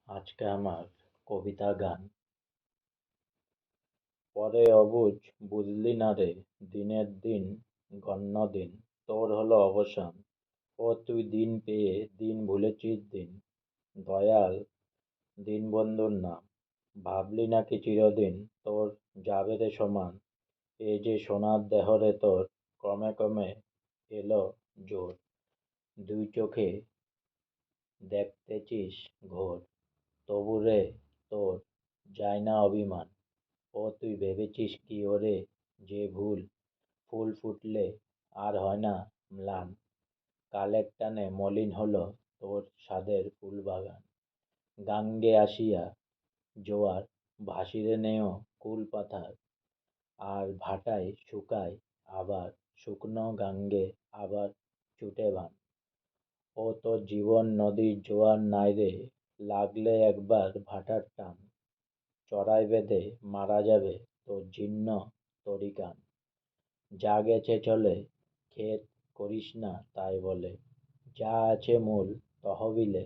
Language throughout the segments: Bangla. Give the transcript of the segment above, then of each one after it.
আজকে আমার কবিতা গান। পরে অবুঝ বুঝলি না রে, দিনের দিন গণ্য দিন তোর হলো অবসান। ও তুই দিন পেয়ে দিন ভুলেছিস দিন, দয়াল দীনবন্ধুর নাম। ভাবলি নাকি চিরদিন তোর যাবে রে সমান। এ যে সোনার দেহ রে তোর, ক্রমে ক্রমে এলো জোর। দুই চোখে দেখতেছিস ঘোর, তবু রে তোর যায় না অভিমান। ও তুই ভেবেছিস কি ওরে, যে ভুল ফুল ফুটলে আর হয় না ম্লান। কালের টানে মলিন হলো তোর সাধের ফুলবাগান। গাঙ্গে আসিয়া জোয়ার ভাসিয়ে নেও কুল পাথার, আর ভাটায় শুকায় আবার শুকনো গাঙ্গে আবার ছুটে বান। ও তোর জীবন নদীর জোয়ার নাই রে, লাগলে একবার ভাটার টান। চড়াই বেঁধে মারা যাবে তোর জীর্ণ তরিকান। যা গেছে চলে খেদ করিস না তাই বলে, যা আছে মূল তহবিলে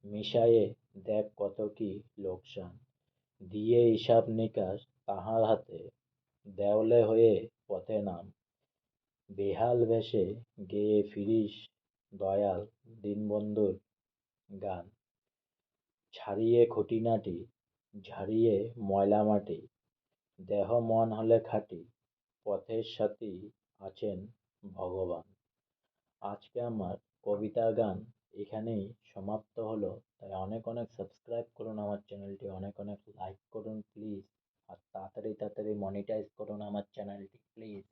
মিশায়ে দেখ কত কি লোকসান। দিয়ে হিসাব নিকাশ তাহার হাতে, দেওলে হয়ে পথে নাম। বেহাল বেশে গেয়ে ফিরিস দয়াল দীনবন্ধুর গান। ছাড়িয়ে খুঁটিনাটি, ঝাড়িয়ে ময়লা মাটি, দেহ মন হলে খাঁটি, পথের সাথী আছেন ভগবান। আজকে আমার কবিতা গান এখানেই সমাপ্ত হলো। তাই অনেক অনেক সাবস্ক্রাইব করুন আমার চ্যানেলটি, অনেক অনেক লাইক করুন প্লিজ। আর তাড়াতাড়ি তাড়াতাড়ি মনিটাইজ করুন আমার চ্যানেলটি প্লিজ।